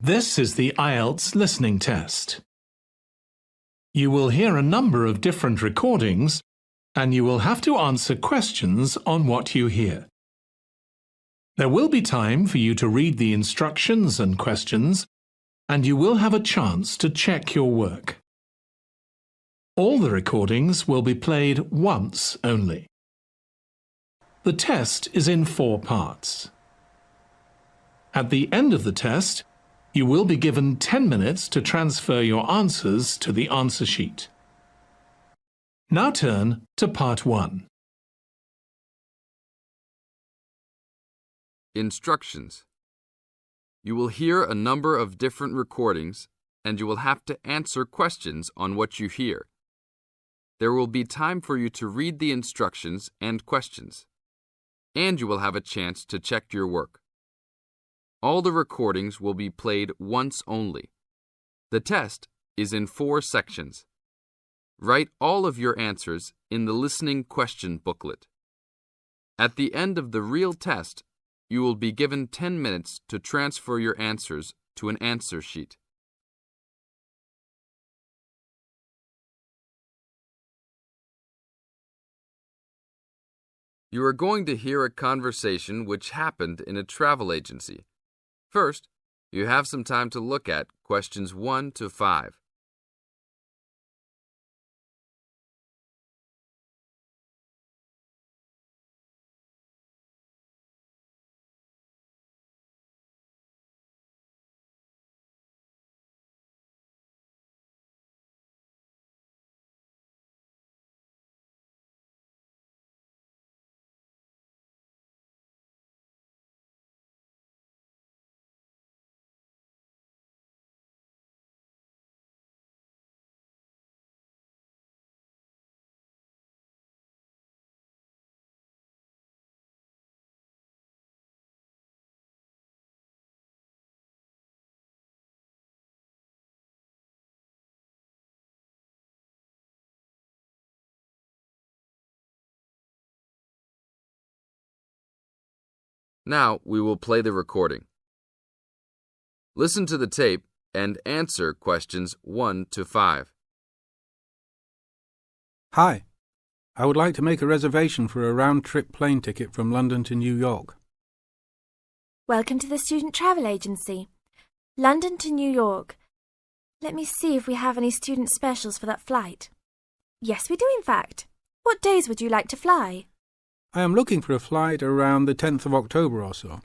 This is the Ielts listening test. You will hear a number of different recordings and you will have to answer questions on what you hear. There will be time for you to read the instructions and questions, and you will have a chance to check your work. All the recordings will be played once only. The test is in 4 parts. At the end of the test, you will be given 10 minutes to transfer your answers to the answer sheet. Now turn to Part 1. Instructions. You will hear a number of different recordings and you will have to answer questions on what you hear. There will be time for you to read the instructions and questions, and you will have a chance to check your work. All the recordings will be played once only. The test is in 4 sections. Write all of your answers in the listening question booklet. At the end of the real test, you will be given 10 minutes to transfer your answers to an answer sheet. You are going to hear a conversation which happened in a travel agency. First, you have some time to look at questions 1 to 5. Now we will play the recording. Listen to the tape and answer questions 1 to 5. Hi, I would like to make a reservation for a round-trip plane ticket from London to New York. Welcome to the Student Travel Agency. London to New York. Let me see if we have any student specials for that flight. Yes, we do in fact. What days would you like to fly? I am looking for a flight around the 10th of October or so.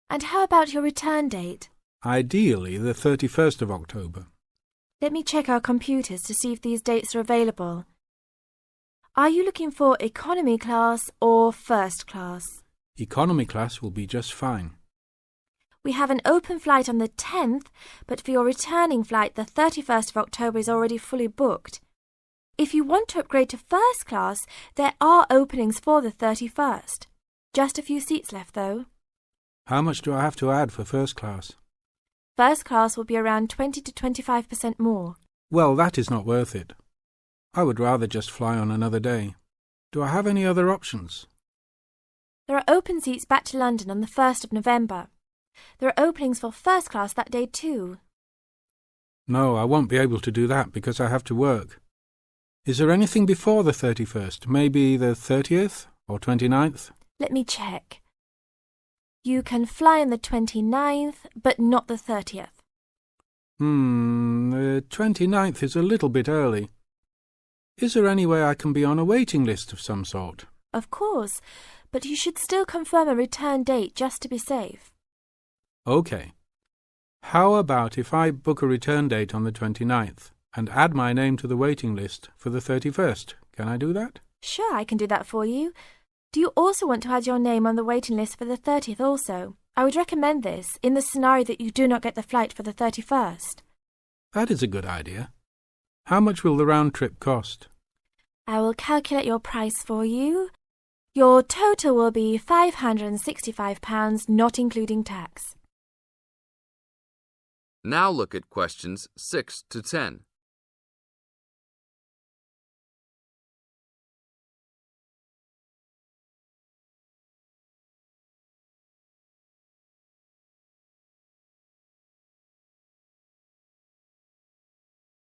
And how about your return date? Ideally, the 31st of October. Let me check our computers to see if these dates are available. Are you looking for economy class or first class? Economy class will be just fine. We have an open flight on the 10th, but for your returning flight, the 31st of October is already fully booked. If you want to upgrade to first class, there are openings for the 31st. Just a few seats left, though. How much do I have to add for first class? First class will be around 20 to 25% more. Well, that is not worth it. I would rather just fly on another day. Do I have any other options? There are open seats back to London on the 1st of November. There are openings for first class that day too. No, I won't be able to do that because I have to work. Is there anything before the 31st? Maybe the 30th or 29th? Let me check. You can fly on the 29th, but not the 30th. The 29th is a little bit early. Is there any way I can be on a waiting list of some sort? Of course, but you should still confirm a return date just to be safe. OK. How about if I book a return date on the 29th and add my name to the waiting list for the 31st? Can I do that? Sure, I can do that for you. Do you also want to add your name on the waiting list for the 30th also? I would recommend this in the scenario that you do not get the flight for the 31st. That is a good idea. How much will the round trip cost? I will calculate your price for you. Your total will be £565, not including tax. Now look at questions 6 to 10.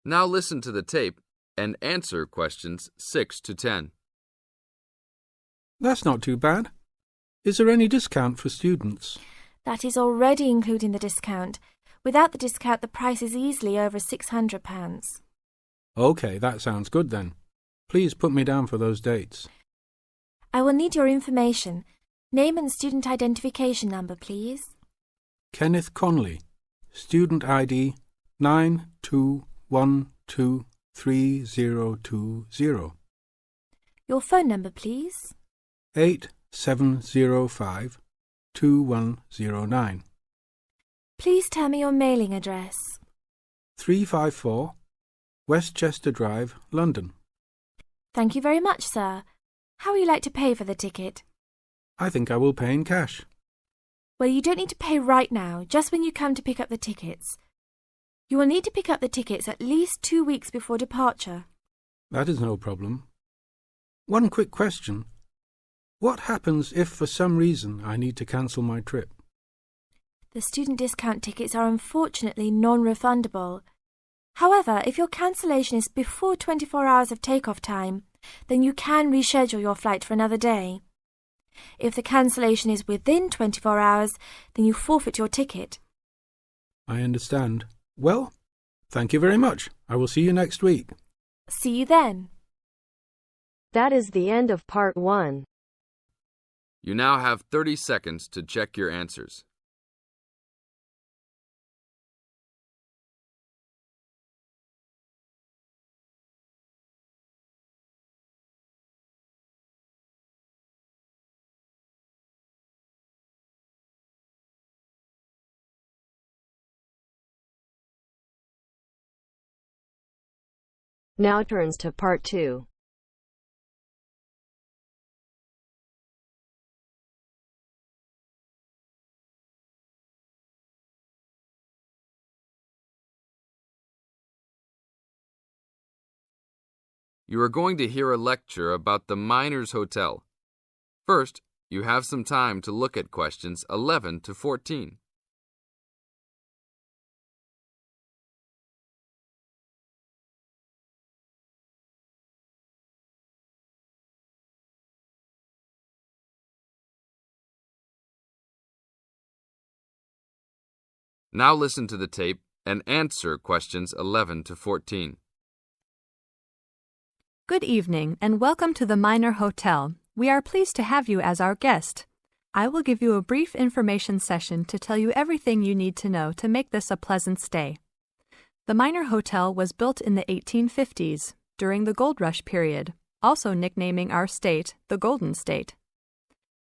Now listen to the tape and answer questions 6 to 10. That's not too bad. Is there any discount for students? That is already including the discount. Without the discount, the price is easily over £600. OK, that sounds good then. Please put me down for those dates. I will need your information. Name and student identification number, please. Kenneth Conley, student ID 92123020. Your phone number, please. 87052109. Please tell me your mailing address. 354 Westchester Drive, London. Thank you very much, sir. How will you like to pay for the ticket? I think I will pay in cash. Well, you don't need to pay right now, just when you come to pick up the tickets. You will need to pick up the tickets at least 2 weeks before departure. That is no problem. One quick question. What happens if for some reason I need to cancel my trip? The student discount tickets are unfortunately non-refundable. However, if your cancellation is before 24 hours of takeoff time, then you can reschedule your flight for another day. If the cancellation is within 24 hours, then you forfeit your ticket. I understand. Well, thank you very much. I will see you next week. See you then. That is the end of part 1. You now have 30 seconds to check your answers. Now turns to part 2. You are going to hear a lecture about the Miners Hotel. First, you have some time to look at questions 11 to 14. Now listen to the tape and answer questions 11 to 14. Good evening and welcome to the Miner Hotel. We are pleased to have you as our guest. I will give you a brief information session to tell you everything you need to know to make this a pleasant stay. The Miner Hotel was built in the 1850s, during the Gold Rush period, also nicknaming our state the Golden State.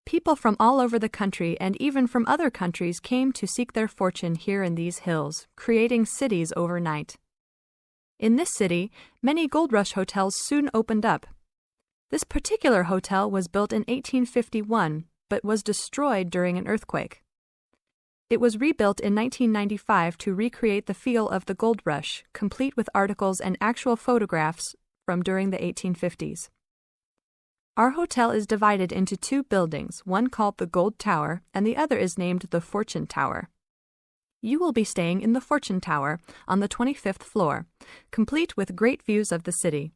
People from all over the country and even from other countries came to seek their fortune here in these hills, creating cities overnight. In this city, many Gold Rush hotels soon opened up. This particular hotel was built in 1851, but was destroyed during an earthquake. It was rebuilt in 1995 to recreate the feel of the Gold Rush, complete with articles and actual photographs from during the 1850s. Our hotel is divided into 2 buildings, one called the Gold Tower and the other is named the Fortune Tower. You will be staying in the Fortune Tower on the 25th floor, complete with great views of the city.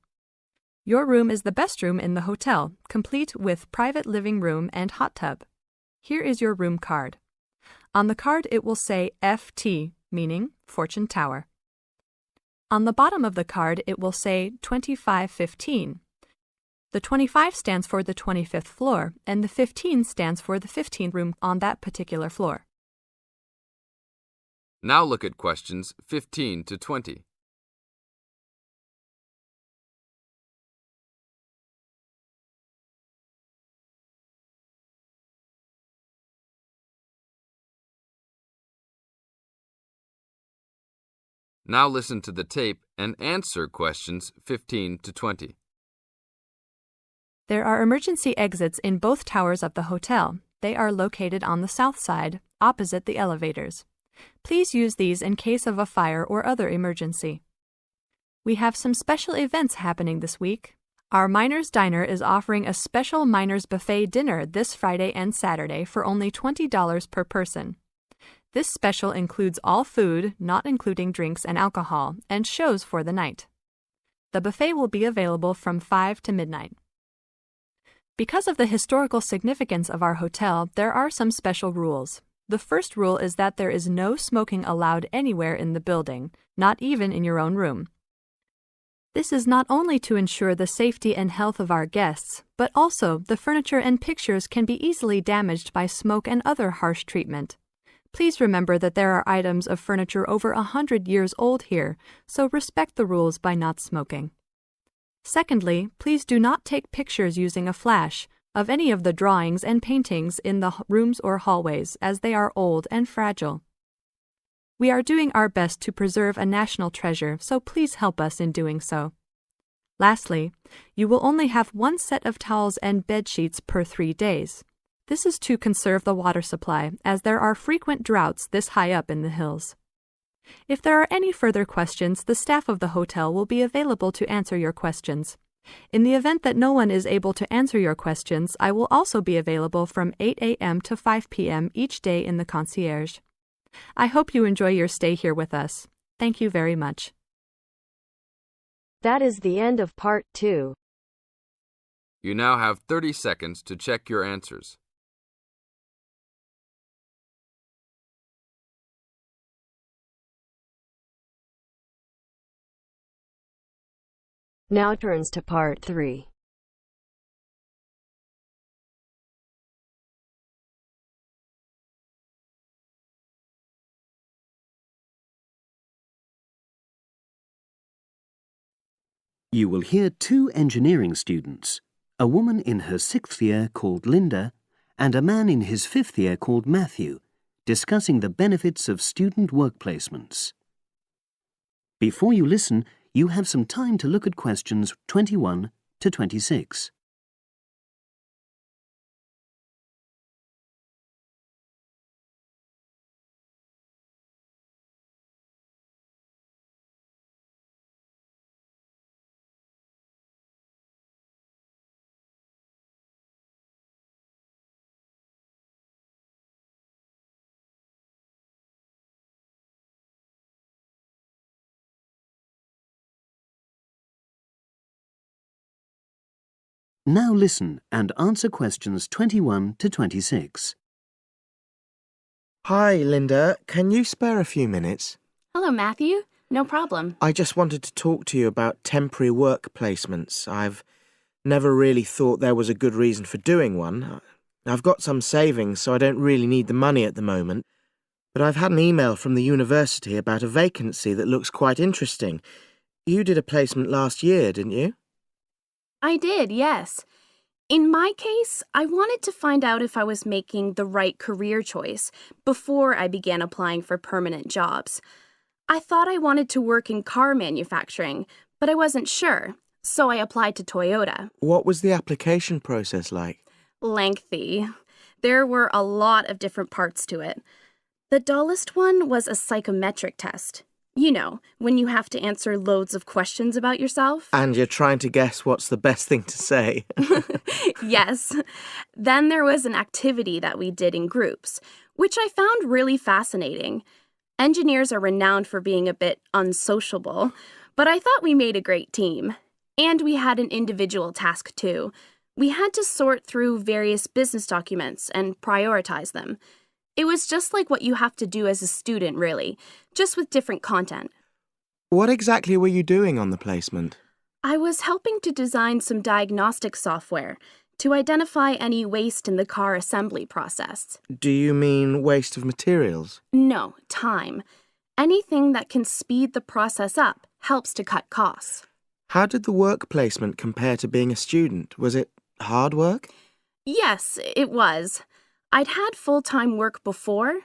Your room is the best room in the hotel, complete with private living room and hot tub. Here is your room card. On the card it will say FT, meaning Fortune Tower. On the bottom of the card it will say 2515. The 25 stands for the 25th floor, and the 15 stands for the 15th room on that particular floor. Now look at questions 15 to 20. Now listen to the tape and answer questions 15 to 20. There are emergency exits in both towers of the hotel. They are located on the south side, opposite the elevators. Please use these in case of a fire or other emergency. We have some special events happening this week. Our Miners Diner is offering a special Miners Buffet dinner this Friday and Saturday for only $20 per person. This special includes all food, not including drinks and alcohol, and shows for the night. The buffet will be available from 5 to midnight. Because of the historical significance of our hotel, there are some special rules. The first rule is that there is no smoking allowed anywhere in the building, not even in your own room. This is not only to ensure the safety and health of our guests, but also the furniture and pictures can be easily damaged by smoke and other harsh treatment. Please remember that there are items of furniture over 100 years old here, so respect the rules by not smoking. Secondly, please do not take pictures using a flash of any of the drawings and paintings in the rooms or hallways, as they are old and fragile. We are doing our best to preserve a national treasure, so please help us in doing so. Lastly, you will only have one set of towels and bed sheets per 3 days. This is to conserve the water supply, as there are frequent droughts this high up in the hills. If there are any further questions, the staff of the hotel will be available to answer your questions. In the event that no one is able to answer your questions, I will also be available from 8 a.m. to 5 p.m. each day in the concierge. I hope you enjoy your stay here with us. Thank you very much. That is the end of part 2. You now have 30 seconds to check your answers. Now turns to part 3. You will hear 2 engineering students, a woman in her 6th year called Linda and a man in his 5th year called Matthew, discussing the benefits of student work placements. Before you listen, you have some time to look at questions 21 to 26. Now listen and answer questions 21 to 26. Hi, Linda. Can you spare a few minutes? Hello, Matthew. No problem. I just wanted to talk to you about temporary work placements. I've never really thought there was a good reason for doing one. I've got some savings, so I don't really need the money at the moment. But I've had an email from the university about a vacancy that looks quite interesting. You did a placement last year, didn't you? I did, yes. In my case, I wanted to find out if I was making the right career choice before I began applying for permanent jobs. I thought I wanted to work in car manufacturing, but I wasn't sure, so I applied to Toyota. What was the application process like? Lengthy. There were a lot of different parts to it. The dullest one was a psychometric test. You know, when you have to answer loads of questions about yourself. And you're trying to guess what's the best thing to say. Yes. Then there was an activity that we did in groups, which I found really fascinating. Engineers are renowned for being a bit unsociable, but I thought we made a great team. And we had an individual task too. We had to sort through various business documents and prioritize them. It was just like what you have to do as a student, really, just with different content. What exactly were you doing on the placement? I was helping to design some diagnostic software to identify any waste in the car assembly process. Do you mean waste of materials? No, time. Anything that can speed the process up helps to cut costs. How did the work placement compare to being a student? Was it hard work? Yes, it was. I'd had full-time work before.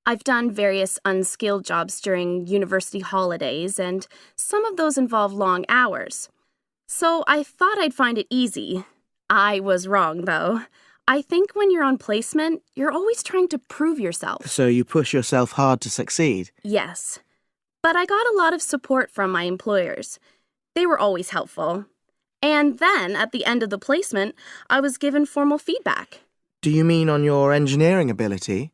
I've done various unskilled jobs during university holidays, and some of those involve long hours. So I thought I'd find it easy. I was wrong, though. I think when you're on placement, you're always trying to prove yourself. So you push yourself hard to succeed? Yes. But I got a lot of support from my employers. They were always helpful. And then, at the end of the placement, I was given formal feedback. Do you mean on your engineering ability?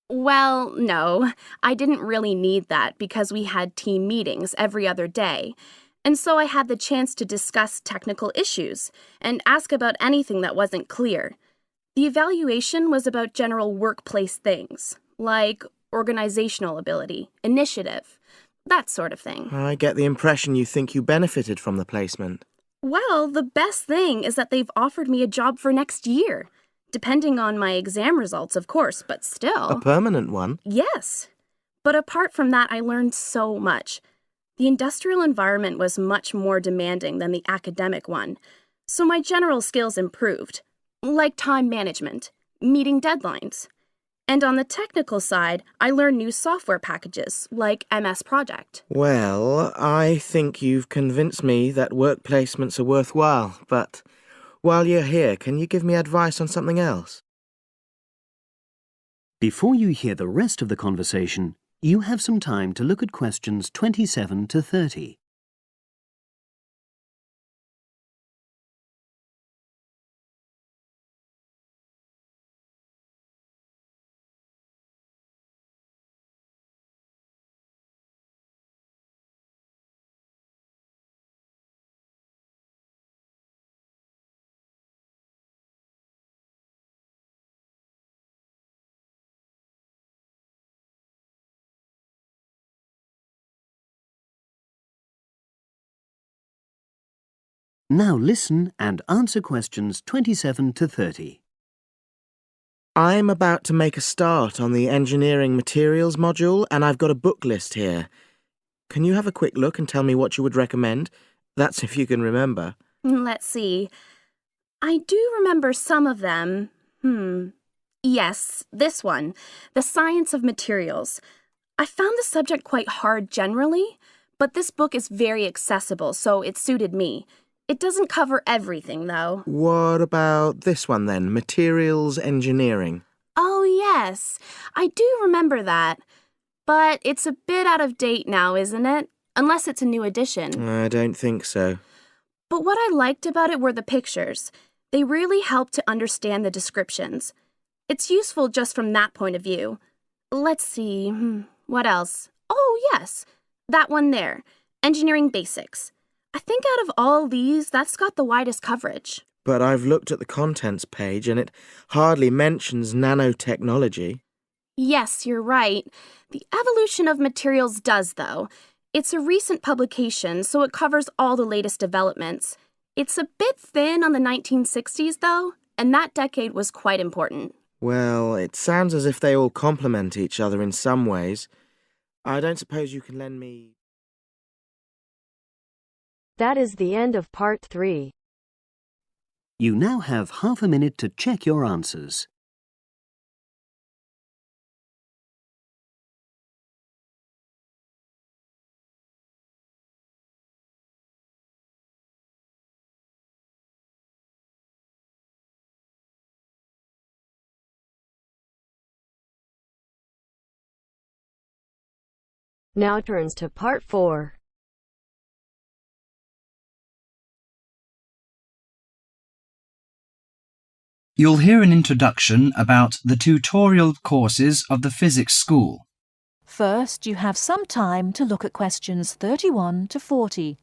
Well, no, I didn't really need that because we had team meetings every other day. And so I had the chance to discuss technical issues and ask about anything that wasn't clear. The evaluation was about general workplace things, like organizational ability, initiative, that sort of thing. I get the impression you think you benefited from the placement. Well, the best thing is that they've offered me a job for next year. Depending on my exam results, of course, but still. A permanent one? Yes. But apart from that, I learned so much. The industrial environment was much more demanding than the academic one, so my general skills improved, like time management, meeting deadlines. And on the technical side, I learned new software packages, like MS Project. Well, I think you've convinced me that work placements are worthwhile, but while you're here, can you give me advice on something else? Before you hear the rest of the conversation, you have some time to look at questions 27 to 30. Now listen and answer questions 27 to 30. I'm about to make a start on the engineering materials module, and I've got a book list here. Can you have a quick look and tell me what you would recommend? That's if you can remember. Let's see. I do remember some of them. Yes, this one, The Science of Materials. I found the subject quite hard generally, but this book is very accessible, so it suited me. It doesn't cover everything, though. What about this one then? Materials engineering. Oh, yes. I do remember that. But it's a bit out of date now, isn't it? Unless it's a new edition. I don't think so. But what I liked about it were the pictures. They really helped to understand the descriptions. It's useful just from that point of view. Let's see. What else? Oh, yes. That one there. Engineering Basics. I think out of all these, that's got the widest coverage. But I've looked at the contents page and it hardly mentions nanotechnology. Yes, you're right. The evolution of materials does, though. It's a recent publication, so it covers all the latest developments. It's a bit thin on the 1960s, though, and that decade was quite important. Well, it sounds as if they all complement each other in some ways. I don't suppose you can lend me... That is the end of part 3. You now have half a minute to check your answers. Now turns to part 4. You'll hear an introduction about the tutorial courses of the physics school. First, you have some time to look at questions 31 to 40.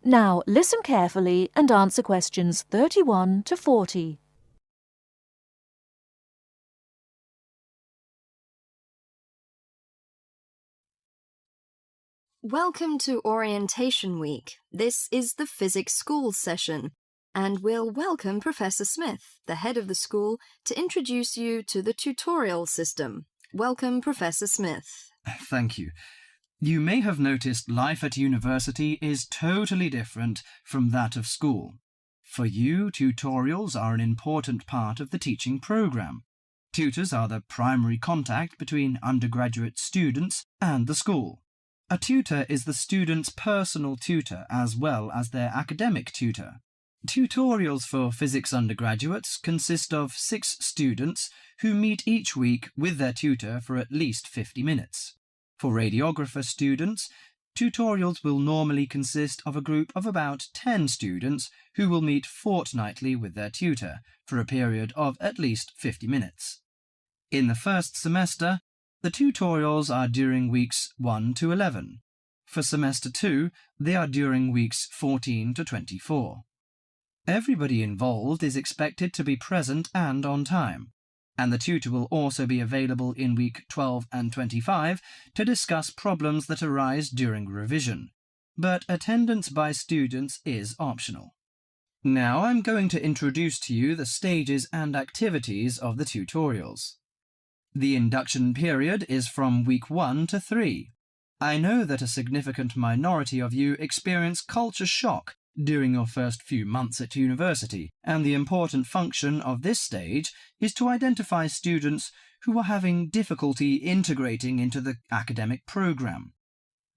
Now listen carefully and answer questions 31 to 40. Welcome to Orientation Week. This is the Physics School session, and we'll welcome Professor Smith, the head of the school, to introduce you to the tutorial system. Welcome, Professor Smith. Thank you. You may have noticed life at university is totally different from that of school. For you, tutorials are an important part of the teaching program. Tutors are the primary contact between undergraduate students and the school. A tutor is the student's personal tutor as well as their academic tutor. Tutorials for physics undergraduates consist of 6 students who meet each week with their tutor for at least 50 minutes. For radiographer students, tutorials will normally consist of a group of about 10 students who will meet fortnightly with their tutor for a period of at least 50 minutes. In the first semester, the tutorials are during weeks 1 to 11. For semester 2, they are during weeks 14 to 24. Everybody involved is expected to be present and on time, and the tutor will also be available in week 12 and 25 to discuss problems that arise during revision, but attendance by students is optional. Now I'm going to introduce to you the stages and activities of the tutorials. The induction period is from week 1 to 3. I know that a significant minority of you experience culture shock during your first few months at university, and the important function of this stage is to identify students who are having difficulty integrating into the academic program.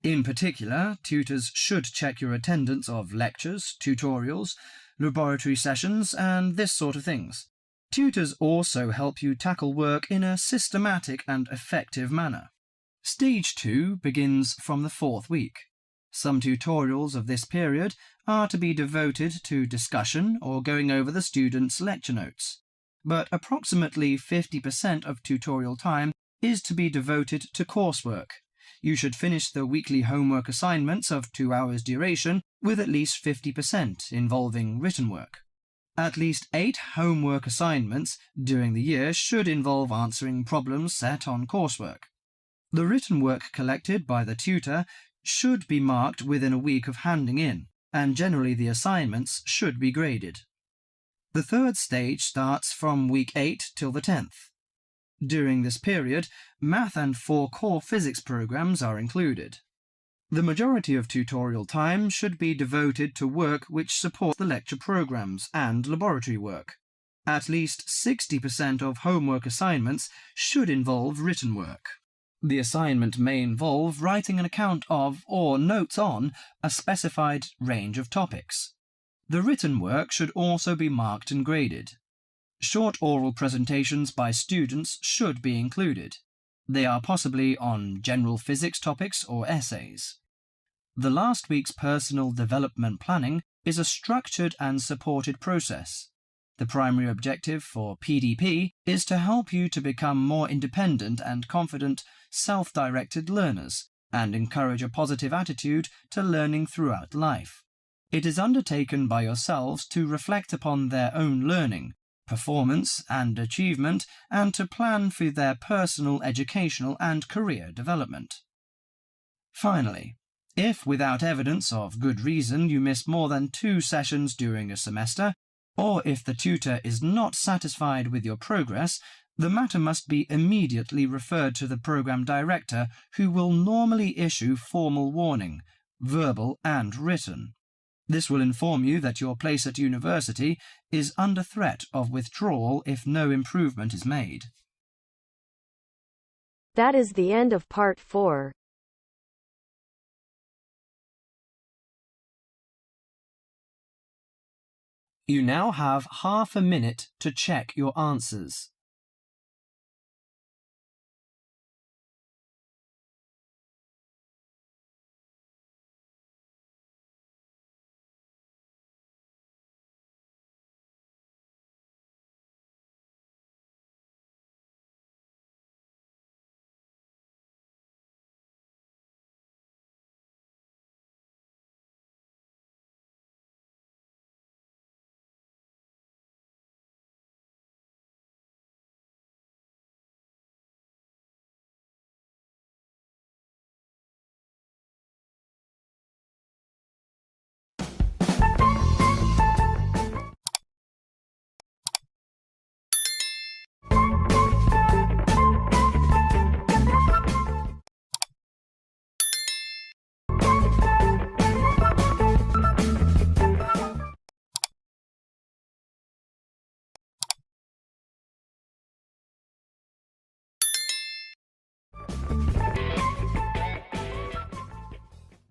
In particular, tutors should check your attendance of lectures, tutorials, laboratory sessions, and this sort of things. Tutors also help you tackle work in a systematic and effective manner. Stage 2 begins from the 4th week. Some tutorials of this period are to be devoted to discussion or going over the students' lecture notes, but approximately 50% of tutorial time is to be devoted to coursework. You should finish the weekly homework assignments of 2 hours duration with at least 50% involving written work. At least 8 homework assignments during the year should involve answering problems set on coursework. The written work collected by the tutor should be marked within a week of handing in, and generally the assignments should be graded. The 3rd stage starts from week 8 till the 10th. During this period, math and 4 core physics programs are included. The majority of tutorial time should be devoted to work which supports the lecture programs and laboratory work. At least 60% of homework assignments should involve written work. The assignment may involve writing an account of or notes on a specified range of topics. The written work should also be marked and graded. Short oral presentations by students should be included. They are possibly on general physics topics or essays. The last week's personal development planning is a structured and supported process. The primary objective for PDP is to help you to become more independent and confident, self-directed learners and encourage a positive attitude to learning throughout life. It is undertaken by yourselves to reflect upon their own learning, performance and achievement, and to plan for their personal, educational and career development. Finally, if without evidence of good reason you miss more than 2 sessions during a semester, or if the tutor is not satisfied with your progress, the matter must be immediately referred to the program director, who will normally issue formal warning, verbal and written. This will inform you that your place at university is under threat of withdrawal if no improvement is made. That is the end of part 4. You now have half a minute to check your answers.